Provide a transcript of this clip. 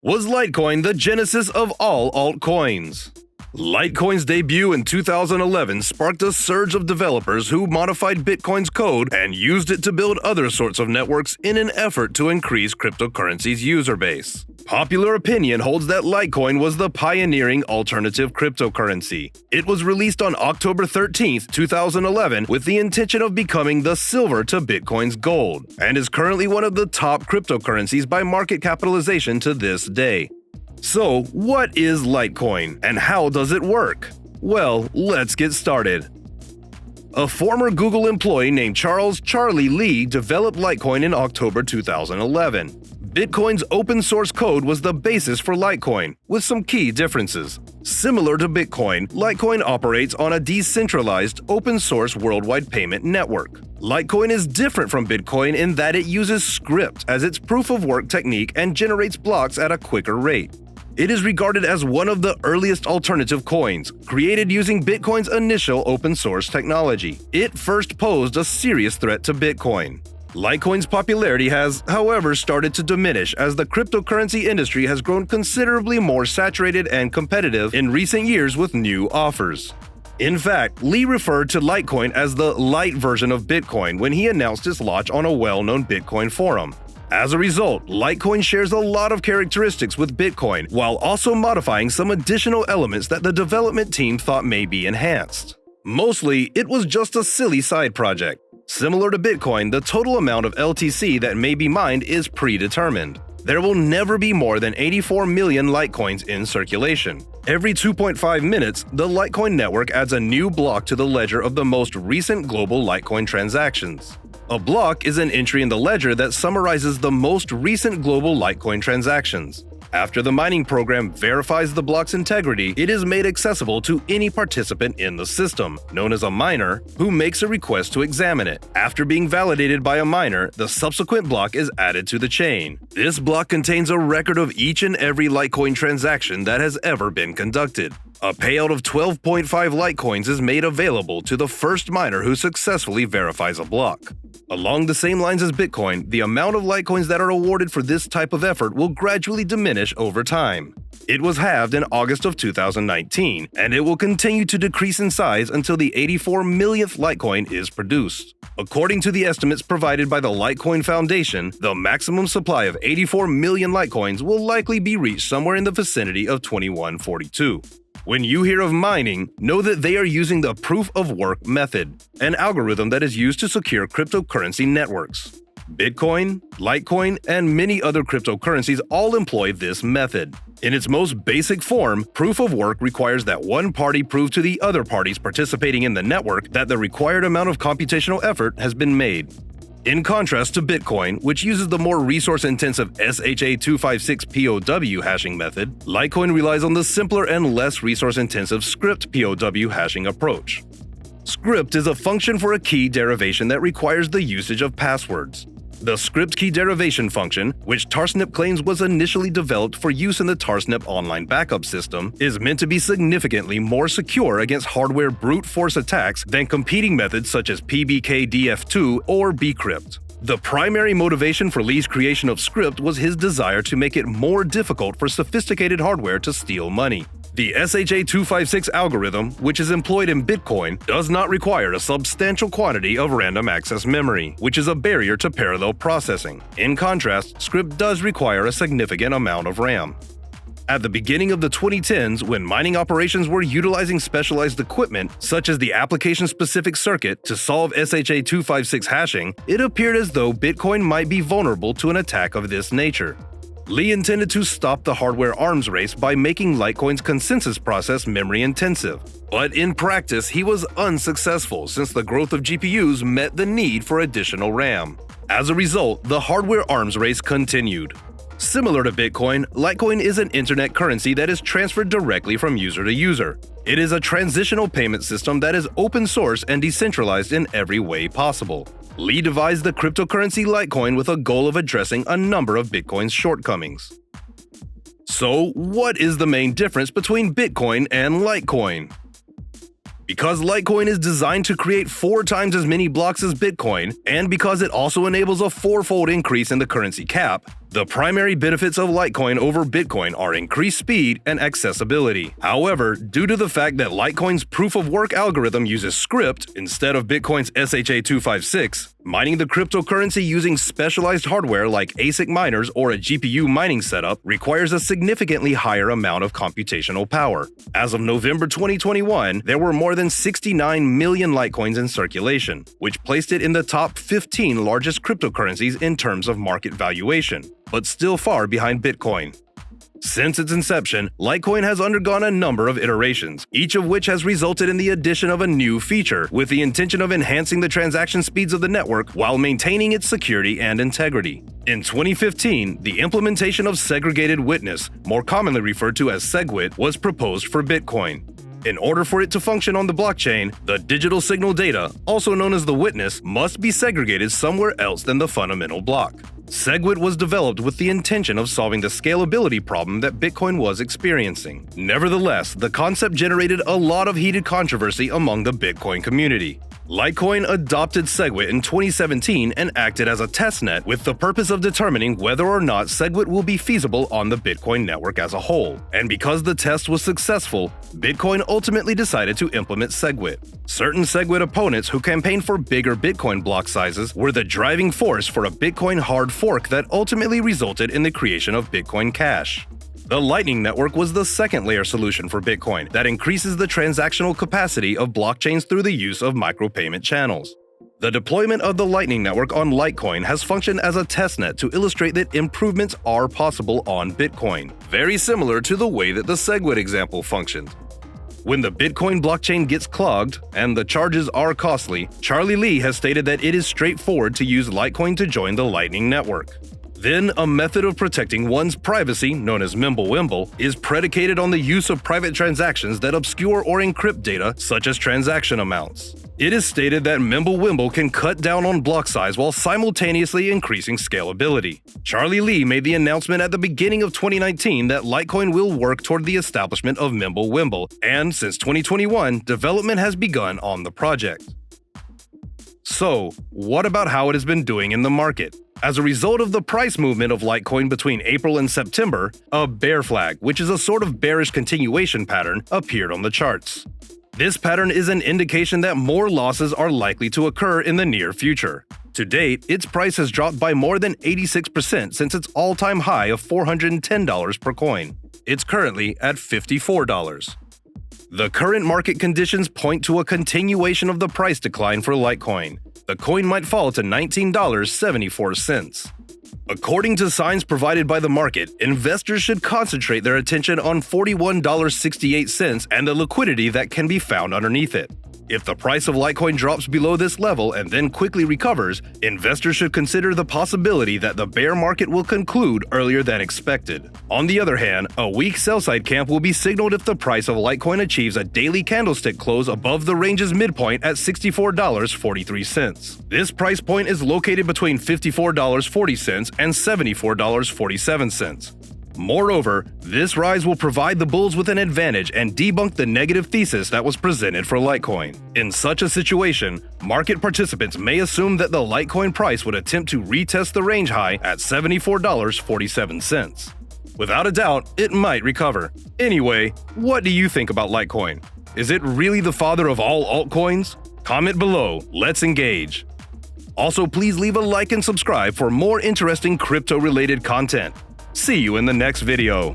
Was Litecoin the genesis of all altcoins? Litecoin's debut in 2011 sparked a surge of developers who modified Bitcoin's code and used it to build other sorts of networks in an effort to increase cryptocurrency's user base. Popular opinion holds that Litecoin was the pioneering alternative cryptocurrency. It was released on October 13, 2011, with the intention of becoming the silver to Bitcoin's gold, and is currently one of the top cryptocurrencies by market capitalization to this day. So, what is Litecoin, and how does it work? Well, let's get started. A former Google employee named Charlie Lee developed Litecoin in October 2011. Bitcoin's open-source code was the basis for Litecoin, with some key differences. Similar to Bitcoin, Litecoin operates on a decentralized, open-source worldwide payment network. Litecoin is different from Bitcoin in that it uses Script as its proof-of-work technique and generates blocks at a quicker rate. It is regarded as one of the earliest alternative coins, created using Bitcoin's initial open-source technology. It first posed a serious threat to Bitcoin. Litecoin's popularity has, however, started to diminish as the cryptocurrency industry has grown considerably more saturated and competitive in recent years with new offers. In fact, Lee referred to Litecoin as the light version of Bitcoin when he announced its launch on a well-known Bitcoin forum. As a result, Litecoin shares a lot of characteristics with Bitcoin, while also modifying some additional elements that the development team thought may be enhanced. Mostly, it was just a silly side project. Similar to Bitcoin, the total amount of LTC that may be mined is predetermined. There will never be more than 84 million Litecoins in circulation. Every 2.5 minutes, the Litecoin network adds a new block to the ledger of the most recent global Litecoin transactions. A block is an entry in the ledger that summarizes the most recent global Litecoin transactions. After the mining program verifies the block's integrity, it is made accessible to any participant in the system, known as a miner, who makes a request to examine it. After being validated by a miner, the subsequent block is added to the chain. This block contains a record of each and every Litecoin transaction that has ever been conducted. A payout of 12.5 Litecoins is made available to the first miner who successfully verifies a block. Along the same lines as Bitcoin, the amount of Litecoins that are awarded for this type of effort will gradually diminish over time. It was halved in August of 2019, and it will continue to decrease in size until the 84 millionth Litecoin is produced. According to the estimates provided by the Litecoin Foundation, the maximum supply of 84 million Litecoins will likely be reached somewhere in the vicinity of 2142. When you hear of mining, know that they are using the proof-of-work method, an algorithm that is used to secure cryptocurrency networks. Bitcoin, Litecoin, and many other cryptocurrencies all employ this method. In its most basic form, proof-of-work requires that one party prove to the other parties participating in the network that the required amount of computational effort has been made. In contrast to Bitcoin, which uses the more resource-intensive SHA-256 POW hashing method, Litecoin relies on the simpler and less resource-intensive Script POW hashing approach. Script is a function for a key derivation that requires the usage of passwords. The Script key derivation function, which Tarsnip claims was initially developed for use in the Tarsnip online backup system, is meant to be significantly more secure against hardware brute force attacks than competing methods such as PBKDF2 or bcrypt. The primary motivation for Lee's creation of Script was his desire to make it more difficult for sophisticated hardware to steal money. The SHA-256 algorithm, which is employed in Bitcoin, does not require a substantial quantity of random access memory, which is a barrier to parallel processing. In contrast, Script does require a significant amount of RAM. At the beginning of the 2010s, when mining operations were utilizing specialized equipment, such as the application-specific circuit, to solve SHA-256 hashing, it appeared as though Bitcoin might be vulnerable to an attack of this nature. Lee intended to stop the hardware arms race by making Litecoin's consensus process memory-intensive. But in practice, he was unsuccessful since the growth of GPUs met the need for additional RAM. As a result, the hardware arms race continued. Similar to Bitcoin, Litecoin is an internet currency that is transferred directly from user to user. It is a transitional payment system that is open source and decentralized in every way possible. Lee devised the cryptocurrency Litecoin with a goal of addressing a number of Bitcoin's shortcomings. So, what is the main difference between Bitcoin and Litecoin? Because Litecoin is designed to create 4 times as many blocks as Bitcoin, and because it also enables a 4-fold increase in the currency cap, The primary benefits of Litecoin over Bitcoin are increased speed and accessibility. However, due to the fact that Litecoin's proof-of-work algorithm uses script instead of Bitcoin's SHA-256, mining the cryptocurrency using specialized hardware like ASIC miners or a GPU mining setup requires a significantly higher amount of computational power. As of November 2021, there were more than 69 million Litecoins in circulation, which placed it in the top 15 largest cryptocurrencies in terms of market valuation, but still far behind Bitcoin. Since its inception, Litecoin has undergone a number of iterations, each of which has resulted in the addition of a new feature, with the intention of enhancing the transaction speeds of the network while maintaining its security and integrity. In 2015, the implementation of segregated witness, more commonly referred to as SegWit, was proposed for Bitcoin. In order for it to function on the blockchain, the digital signal data, also known as the witness, must be segregated somewhere else than the fundamental block. SegWit was developed with the intention of solving the scalability problem that Bitcoin was experiencing. Nevertheless, the concept generated a lot of heated controversy among the Bitcoin community. Litecoin adopted SegWit in 2017 and acted as a testnet with the purpose of determining whether or not SegWit will be feasible on the Bitcoin network as a whole. And because the test was successful, Bitcoin ultimately decided to implement SegWit. Certain SegWit opponents who campaigned for bigger Bitcoin block sizes were the driving force for a Bitcoin hard fork that ultimately resulted in the creation of Bitcoin Cash. The Lightning Network was the second-layer solution for Bitcoin that increases the transactional capacity of blockchains through the use of micropayment channels. The deployment of the Lightning Network on Litecoin has functioned as a testnet to illustrate that improvements are possible on Bitcoin, very similar to the way that the SegWit example functioned. When the Bitcoin blockchain gets clogged and the charges are costly, Charlie Lee has stated that it is straightforward to use Litecoin to join the Lightning Network. Then, a method of protecting one's privacy, known as Mimblewimble, is predicated on the use of private transactions that obscure or encrypt data, such as transaction amounts. It is stated that Mimblewimble can cut down on block size while simultaneously increasing scalability. Charlie Lee made the announcement at the beginning of 2019 that Litecoin will work toward the establishment of Mimblewimble, and since 2021, development has begun on the project. So, what about how it has been doing in the market? As a result of the price movement of Litecoin between April and September, a bear flag, which is a sort of bearish continuation pattern, appeared on the charts. This pattern is an indication that more losses are likely to occur in the near future. To date, its price has dropped by more than 86% since its all-time high of $410 per coin. It's currently at $54. The current market conditions point to a continuation of the price decline for Litecoin. The coin might fall to $19.74. According to signs provided by the market, investors should concentrate their attention on $41.68 and the liquidity that can be found underneath it. If the price of Litecoin drops below this level and then quickly recovers, investors should consider the possibility that the bear market will conclude earlier than expected. On the other hand, a weak sell-side camp will be signaled if the price of Litecoin achieves a daily candlestick close above the range's midpoint at $64.43. This price point is located between $54.40 and $74.47. Moreover, this rise will provide the bulls with an advantage and debunk the negative thesis that was presented for Litecoin. In such a situation, market participants may assume that the Litecoin price would attempt to retest the range high at $74.47. Without a doubt, it might recover. Anyway, what do you think about Litecoin? Is it really the father of all altcoins? Comment below, let's engage. Also, please leave a like and subscribe for more interesting crypto-related content. See you in the next video.